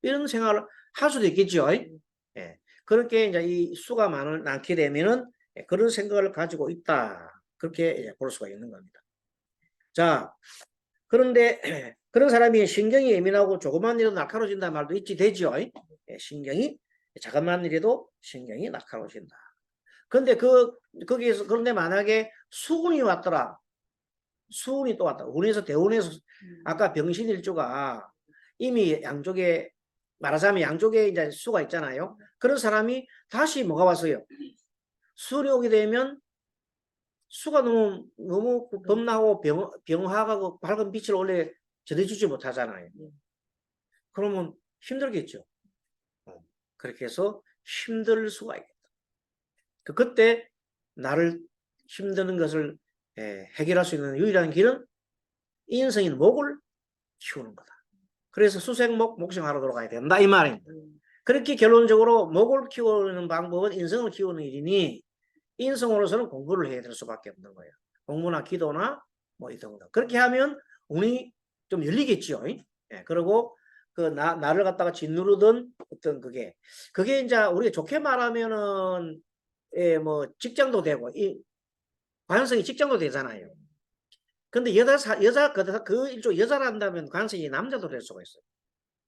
이런 생각을 할 수도 있겠죠. 예. 그렇게 이제 이 수가 많게 되면은 그런 생각을 가지고 있다. 그렇게 볼 수가 있는 겁니다. 자, 그런데 그런 사람이 신경이 예민하고 조그만 일에도 날카로워진다는 말도 있지 되죠. 신경이 작은 일에도 신경이 날카로워진다. 근데 거기에서 그런데 만약에 수운이 왔더라. 수운이 또 왔다. 운에서 대운에서 아까 병신일주가 이미 양쪽에 말하자면 양쪽에 이제 수가 있잖아요. 그런 사람이 다시 뭐가 왔어요? 수운이 오게 되면 수가 너무 범나고 병화하고 밝은 빛을 원래 전해주지 못하잖아요. 그러면 힘들겠죠. 그렇게 해서 힘들 수가 있겠다. 그때 나를 힘드는 것을 해결할 수 있는 유일한 길은 인성인 목을 키우는 거다. 그래서 수생목 목생하러 들어가야 된다 이 말입니다. 그렇게 결론적으로 목을 키우는 방법은 인성을 키우는 일이니 인성으로서는 공부를 해야 될 수밖에 없는 거예요. 공부나 기도나 뭐 이런 거. 그렇게 하면 운이 좀 열리겠죠. 그리고 나를 갖다가 짓누르던 어떤 그게 이제 우리가 좋게 말하면은 뭐 직장도 되고 관성이 직장도 되잖아요. 근데 그 일종 여자라 한다면 관성이 남자도 될 수가 있어요.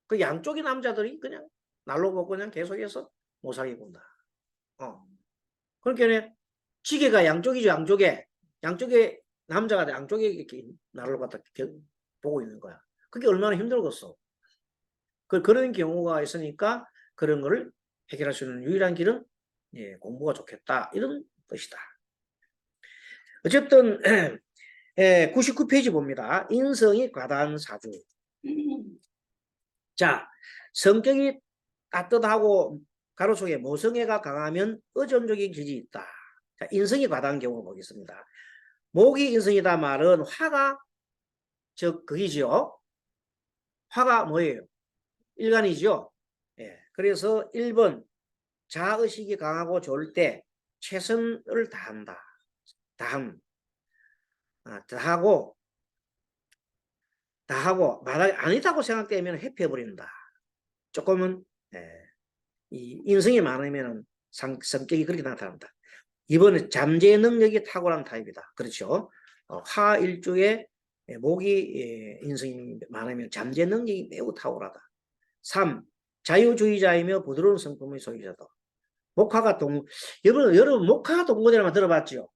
그 양쪽의 남자들이 그냥 날로 먹고 그냥 계속해서 못 살게 군다. 그러니까 지게가 양쪽이죠. 양쪽에 남자가 양쪽에 이렇게 날로 갖다 보고 있는 거야. 그게 얼마나 힘들겠어. 그런 경우가 있으니까 그런 거를 해결할 수 있는 유일한 길은 공부가 좋겠다. 이런 뜻이다. 어쨌든 99페이지 봅니다. 인성이 과다한 사주. 자, 성격이 따뜻하고 가로 속에 모성애가 강하면 의존적인 기질이 있다. 자, 인성이 과다한 경우 보겠습니다. 목이 인성이다 말은 화가 그이지요. 화가 뭐예요? 일간이죠. 그래서 1번 자의식이 강하고 좋을 때 최선을 다한다. 다하고 만약에 아니다고 생각되면 회피해버린다. 조금은 이 인성이 많으면 성격이 그렇게 나타난다. 이번에 잠재 능력이 탁월한 타입이다. 그렇죠? 화일주에 목이 인성이 많으면 잠재 능력이 매우 탁월하다. 3. 자유주의자이며 부드러운 성품의 소유자다. 여러분 목화가 동거대라만 들어봤죠?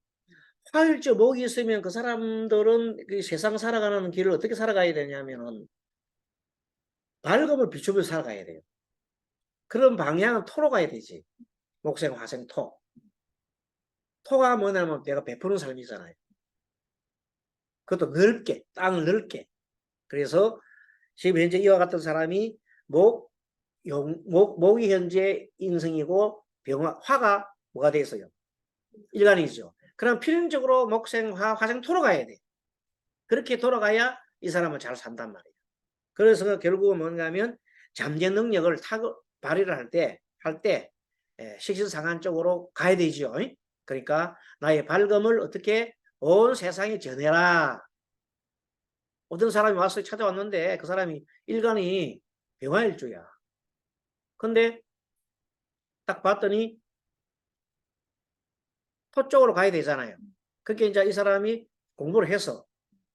화일주 목이 있으면 그 사람들은 그 세상 살아가는 길을 어떻게 살아가야 되냐면은 밝음을 비추며 살아가야 돼요. 그런 방향은 토로 가야 되지. 목생, 화생, 토. 토가 뭐냐면 내가 베푸는 삶이잖아요. 그것도 넓게, 땅을 넓게. 그래서 지금 현재 이와 같은 사람이 목이 현재 인성이고 화가 뭐가 돼 있어요? 일간이죠. 그럼 필연적으로 목생, 화생, 토로 가야 돼. 그렇게 돌아가야 이 사람은 잘 산단 말이에요. 그래서 결국은 뭔가 하면 잠재 능력을 발휘를 할 때 식신상한적으로 가야 되죠. 그러니까 나의 밝음을 어떻게 온 세상에 전해라. 어떤 사람이 와서 찾아왔는데 그 사람이 일간이 병화일주야. 근데 딱 봤더니 토 쪽으로 가야 되잖아요. 그렇게 이제 이 사람이 공부를 해서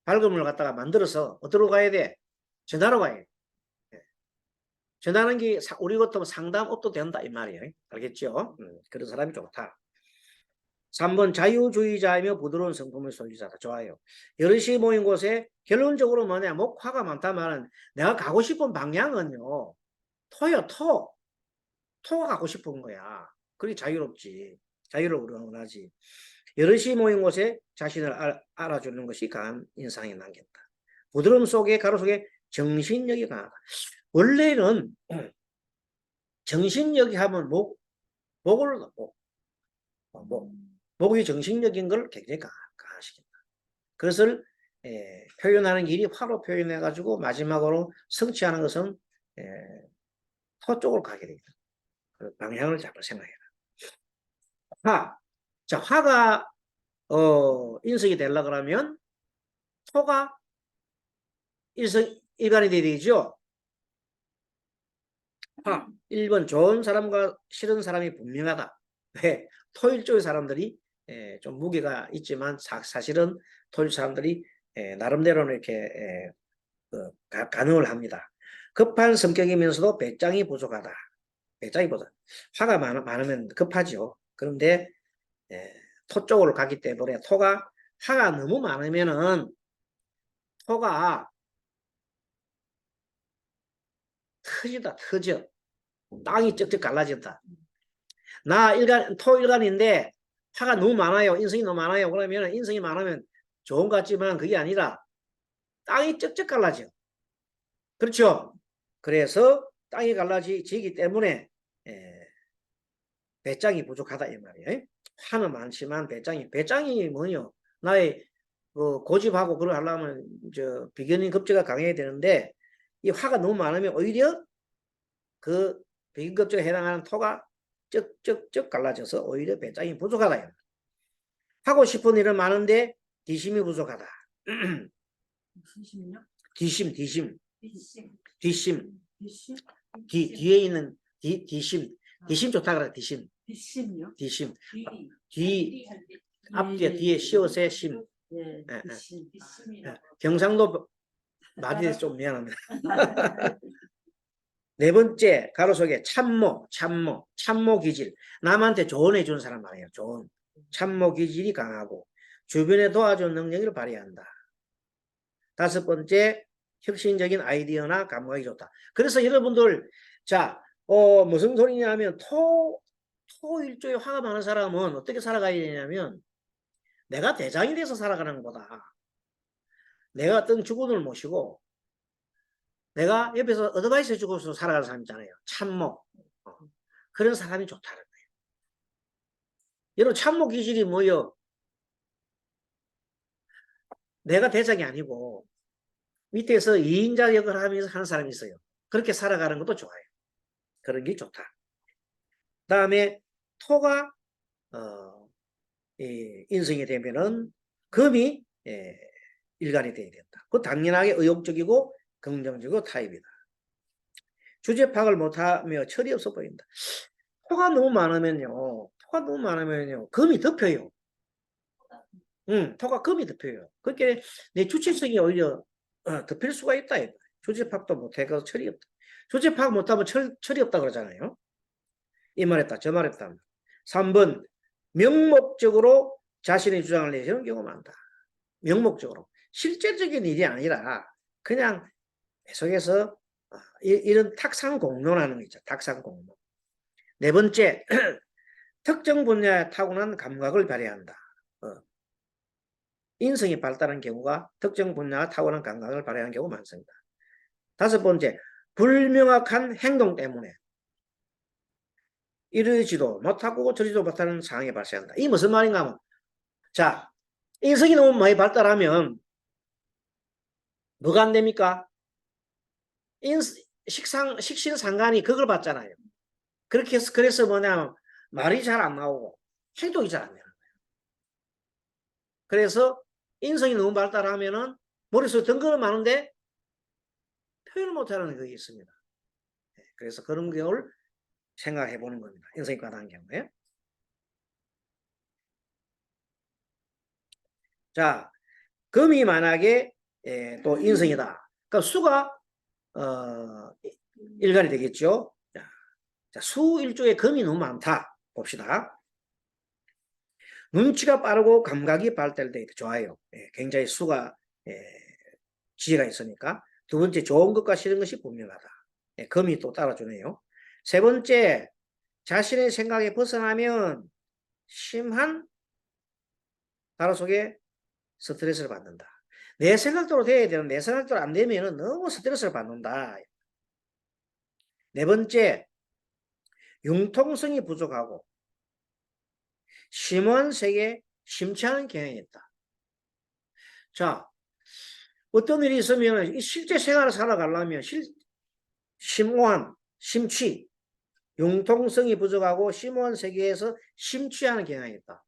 밝음을 갖다가 만들어서 어디로 가야 돼? 전하러 가야 돼. 전하는 게 우리 같으면 상담업도 된다 이 말이에요. 알겠죠? 그런 사람이 좋다. 3번 자유주의자이며 부드러운 성품의 소유자다. 좋아요. 여럿이 모인 곳에 결론적으로 뭐냐 목화가 많다면 내가 가고 싶은 방향은요. 토요. 토가 가고 싶은 거야. 그게 자유롭지. 자유를 원하지. 여럿이 모인 곳에 자신을 알아주는 것이 강한 인상이 남긴다. 부드러움 속에 가로 속에 정신력이 강하다. 원래는 정신력이 하면 목이 정신력인 걸 굉장히 강하시겠다. 그것을 표현하는 길이 화로 표현해 가지고 마지막으로 성취하는 것은 토 쪽으로 가게 됩니다. 그 방향을 잘 생각해라. 자, 화가 인성이 되려 그러면 토가 일간이 돼야 되죠. 1번 좋은 사람과 싫은 사람이 분명하다. 왜? 토일 쪽의 사람들이 좀 무게가 있지만 사실은 토일 사람들이 나름대로는 이렇게 가능을 합니다. 급한 성격이면서도 배짱이 부족하다. 배짱이 부족. 화가 많으면 급하죠. 그런데 토 쪽으로 가기 때문에 화가 너무 많으면은 토가 터져. 땅이 쩍쩍 갈라진다. 토일간인데 화가 너무 많아요. 인성이 너무 많아요. 그러면 인성이 많으면 좋은 것 같지만 그게 아니라 땅이 쩍쩍 갈라져. 그렇죠? 그래서 땅이 갈라지기 때문에 배짱이 부족하다 이 말이에요. 화는 많지만 배짱이 뭐요? 나의 고집하고 그걸 하려면 비견인 급제가 강해야 되는데 이 화가 너무 많으면 오히려 그 비견 급제에 해당하는 토가 쩍쩍쩍 갈라져서 오히려 배짱이 부족하다. 하고 싶은 일은 많은데 뒤심이 부족하다. 뒤심. 뒤에 있는 뒤심 좋다 그래. 뒤심. 뒷심이요? 뒤심. 앞뒤에 뒤에 시옷의 심. 예, 예, 비심, 비심이라고. 경상도 말이 좀 미안합니다. 네 번째 가로 속에 참모 기질. 남한테 조언해 준 사람 말이에요. 조언. 참모 기질이 강하고 주변에 도와주는 능력을 발휘한다. 다섯 번째, 혁신적인 아이디어나 감각이 좋다. 그래서 여러분들, 자, 무슨 소리냐면, 토일조에 화가 많은 사람은 어떻게 살아가야 되냐면, 내가 대장이 돼서 살아가는 거다. 내가 어떤 주군을 모시고, 내가 옆에서 어드바이스 해주고서 살아가는 사람 있잖아요. 참모. 그런 사람이 좋다는 거예요. 여러분, 참모 기질이 뭐예요? 내가 대장이 아니고, 밑에서 2인자 역할을 하면서 하는 사람이 있어요. 그렇게 살아가는 것도 좋아요. 그런 게 좋다. 다음에 토가 인성이 되면은 금이 일간이 되어야 된다. 그 당연하게 의욕적이고 긍정적이고 타입이다. 주제 파악을 못하며 철이 없어 보인다. 토가 너무 많으면요. 금이 덮여요. 토가 금이 덮여요. 그렇게 내 주체성이 오히려 덮일 수가 있다. 주제 파악도 못해서 철이 없다. 주제 파악 못하면 철이 없다 그러잖아요. 이 말했다 저 말했다. 3번 명목적으로 자신의 주장을 내세우는 경우가 많다. 명목적으로 실제적인 일이 아니라 그냥 계속해서 이런 탁상공론하는 거 있죠. 탁상공론. 네 번째 특정 분야에 타고난 감각을 발휘한다. 인성이 발달한 경우가 특정 분야에 타고난 감각을 발휘하는 경우가 많습니다. 다섯 번째 불명확한 행동 때문에 이러지도 못하고 저리도 못하는 상황이 발생한다. 이 무슨 말인가 하면, 자, 인성이 너무 많이 발달하면 뭐가 안 됩니까? 식신상간이 그걸 받잖아요. 그렇게 해서 그래서 뭐냐면 말이 잘 안 나오고 행동이 잘 안 되는 거예요. 그래서 인성이 너무 발달하면은 머릿속에 덩그러 많은데 표현을 못하는 그게 있습니다. 그래서 그런 경우를 생각해 보는 겁니다. 인성이 과다한 경우에. 자, 금이 만약에 또 인성이다. 그럼 수가 일간이 되겠죠. 자, 수일조에 금이 너무 많다. 봅시다. 눈치가 빠르고 감각이 발달돼 좋아요. 굉장히 수가 지혜가 있으니까. 두 번째 좋은 것과 싫은 것이 분명하다. 금이 또 따라주네요. 세 번째 자신의 생각에 벗어나면 심한 가로 속에 스트레스를 받는다. 내 생각대로 돼야 되는데 내 생각대로 안 되면 너무 스트레스를 받는다. 네 번째 융통성이 부족하고 심오한 세계에 심취하는 경향이 있다. 자, 어떤 일이 있으면 실제 생활을 살아가려면 심오한 심취, 융통성이 부족하고 심오한 세계에서 심취하는 경향이 있다.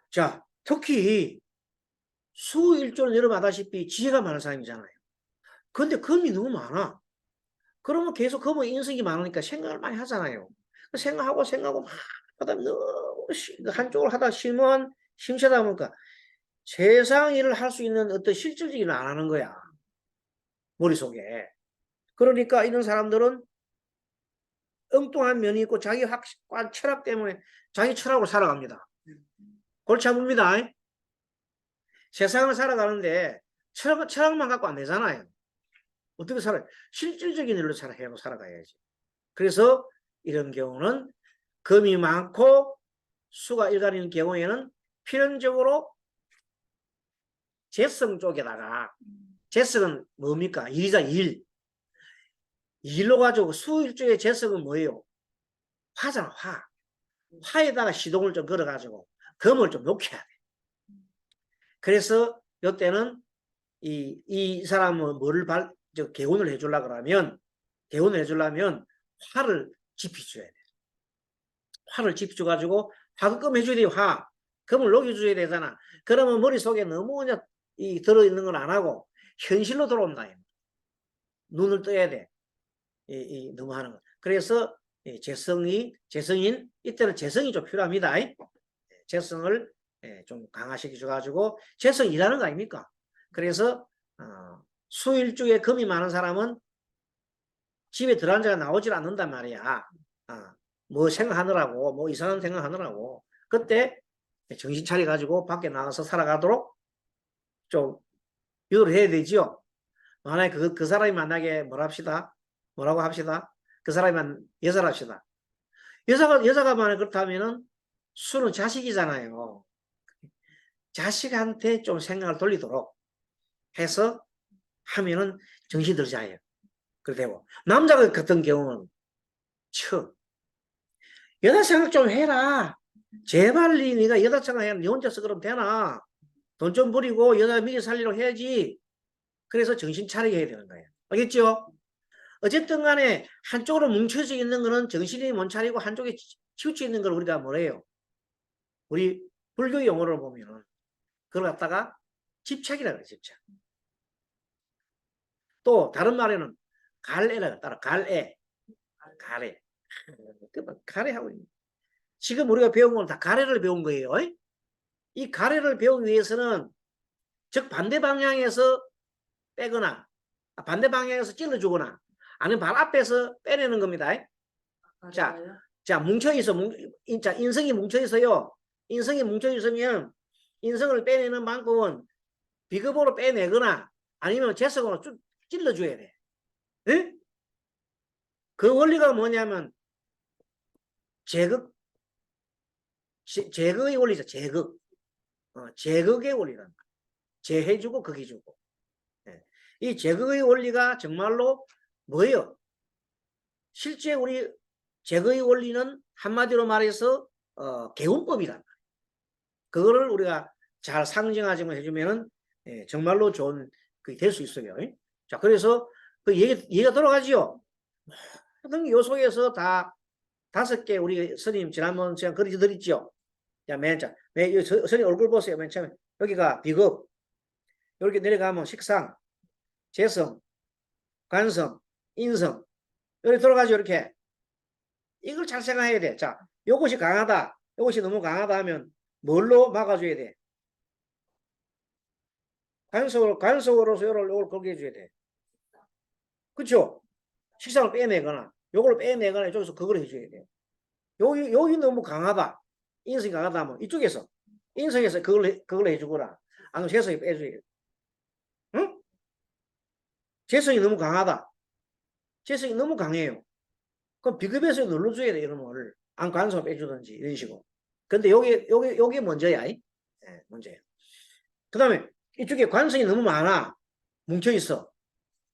자, 특히 수일조는 여러분 아다시피 지혜가 많은 사람이잖아요. 근데 금이 너무 많아. 그러면 계속 금은 인성이 많으니까 생각을 많이 하잖아요. 생각하고 막 하다 너무 한쪽을 하다 심취하다 보니까 세상 일을 할 수 있는 어떤 실질적인 일을 안 하는 거야. 머릿속에. 그러니까 이런 사람들은 엉뚱한 면이 있고 자기 확관 철학 때문에 자기 철학으로 살아갑니다. 골치 아픕니다. 세상을 살아가는데 철학만 갖고 안 되잖아요. 어떻게 살아요? 실질적인 일로 살아가야지. 그래서 이런 경우는 금이 많고 수가 일간인 경우에는 필연적으로 재성 쪽에다가 재성은 뭡니까? 일이자 일. 일로 가지고 수일조의 재성은 뭐예요? 화잖아, 화. 화에다가 시동을 좀 걸어가지고 금을 좀 녹여야 돼. 그래서 이때는 이 사람은 개운을 해주려면 화를 지피줘야 돼. 화를 지피줘가지고 화급금 해줘야 돼. 금을 녹여줘야 되잖아. 그러면 머릿속에 너무 그냥 들어있는 건 안 하고 현실로 들어온다. 눈을 떠야 돼. 너무 하는 거. 그래서 재성인 이때는 재성이 좀 필요합니다. 재성을 좀 강화시켜 줘가지고 재성이 일하는 거 아닙니까? 그래서 수일주에 금이 많은 사람은 집에 들어앉아가 나오질 않는단 말이야. 뭐 생각하느라고, 뭐 이상한 생각하느라고. 그때 정신 차려가지고 밖에 나가서 살아가도록 좀 유도를 해야 되지요. 만약에 그 사람이 만약에 뭐라고 합시다. 그 사람이 여자라 합시다. 여자가 만약 그렇다면은 수는 자식이잖아요. 자식한테 좀 생각을 돌리도록 해서 하면은 정신 들자예요. 그렇게 되고. 남자 같은 경우는 여자 생각 좀 해라. 제발 네가 여자 생각 해라. 네 혼자서 그러면 되나? 돈 좀 버리고 여자 먹여 살리려고 해야지. 그래서 정신 차리게 해야 되는 거예요. 알겠죠? 어쨌든 간에 한쪽으로 뭉쳐져 있는 거는 정신이 못 차리고 한쪽에 치우쳐 있는 걸 우리가 뭐래요? 우리 불교 용어로 보면은 그걸 갖다가 집착이라 그래요. 집착. 또 다른 말에는 갈애라 따라 갈애. 가래. 가래하고 있는. 지금 우리가 배운 건 다 가래를 배운 거예요. 이 가래를 배우기 위해서는 즉 반대 방향에서 빼거나 반대 방향에서 찔러주거나 아니면 발 앞에서 빼내는 겁니다. 자 뭉쳐있어. 자 인성이 뭉쳐있어요. 인성이 뭉쳐있으면 인성을 빼내는 방법은 비급으로 빼내거나 아니면 재성으로 쭉 찔러줘야 돼. 네? 그 원리가 뭐냐면 제극 제극의 원리죠. 제극. 제극의 원리란 말이에요. 제해주고 극해주고. 이 제극의 원리가 정말로 뭐예요? 실제 우리 제거의 원리는 한마디로 말해서 개운법이란 말이에요. 그거를 우리가 잘 상징하지만 해주면은 정말로 좋은 그게 될 수 있어요. 자, 그래서 그 얘기가 돌아가지요. 모든 요소에서 다 5개 우리 스님 지난번 제가 그리 드렸죠. 자, 스님 얼굴 보세요. 맨 처음에 여기가 비급, 이렇게 내려가면 식상, 재성, 관성, 인성, 이렇게 돌아가죠. 이렇게 이걸 잘 생각해야 돼. 자, 요것이 강하다. 요것이 너무 강하다 하면 뭘로 막아줘야 돼? 관성으로서 요걸 걸게 해줘야 돼. 그쵸? 식상을 빼내거나, 요걸 빼내거나, 이쪽에서 그걸 해줘야 돼. 여기 너무 강하다. 인성이 강하다 하면 이쪽에서, 인성에서 그걸 해주거나, 아니면 재성이 빼줘야 돼. 응? 재성이 너무 강하다. 재성이 너무 강해요. 그럼 비급에서 눌러줘야 돼, 이런 거를. 안 관성을 빼주든지, 이런 식으로. 근데 요게 먼저야. 문제예요. 그 다음에 이쪽에 관성이 너무 많아. 뭉쳐있어.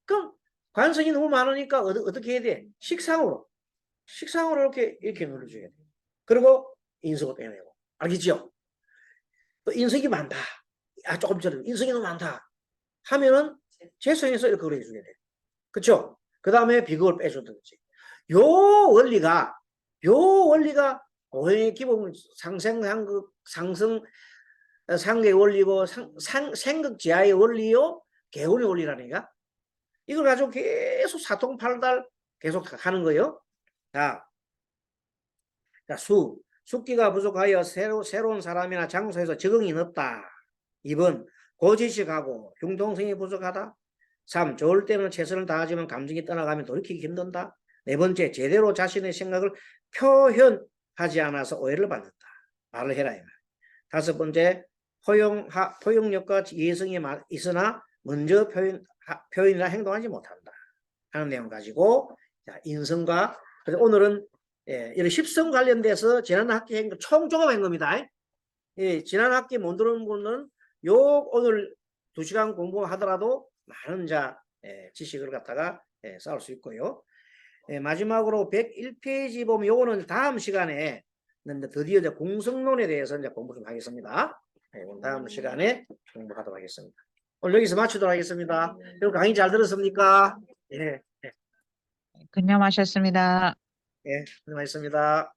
그럼 관성이 너무 많으니까 어떻게 해야 돼? 식상으로 이렇게 눌러줘야 돼. 그리고 인성을 빼내고. 알겠죠? 또 인성이 많다. 조금 전에 인성이 너무 많다. 하면은 재성에서 이렇게 그려줘야 돼. 그쵸? 그 다음에 비극을 빼주든지. 요 원리가 오행의 기본 상계의 원리고 생극지하의 원리요 개운의 원리라니까. 이걸 가지고 계속 사통팔달 계속 하는 거예요. 자, 숙기가 부족하여 새로운 사람이나 장소에서 적응이 늦다. 2번 고지식하고 융통성이 부족하다. 3. 좋을 때는 최선을 다하지만 감정이 떠나가면 돌이키기 힘든다. 4번째 제대로 자신의 생각을 표현하지 않아서 오해를 받는다. 말을 해라. 5번째 포용력과 예성이 있으나 먼저 표현이나 행동하지 못한다 하는 내용 가지고 인성과 그래서 오늘은 이런 십성 관련돼서 지난 학기 한 거 총종합한 겁니다. 지난 학기 못 들은 분은 오늘 2시간 공부하더라도 많은 지식을 갖다가 쌓을 수 있고요. 마지막으로 101페이지 보면 요거는 다음 시간에 드디어 공성론에 대해서 공부 좀 하겠습니다. 다음 시간에 공부하도록 하겠습니다. 오늘 여기서 마치도록 하겠습니다. 여러분 강의 잘 들었습니까? 예, 근념하셨습니다. 예, 고생하셨습니다.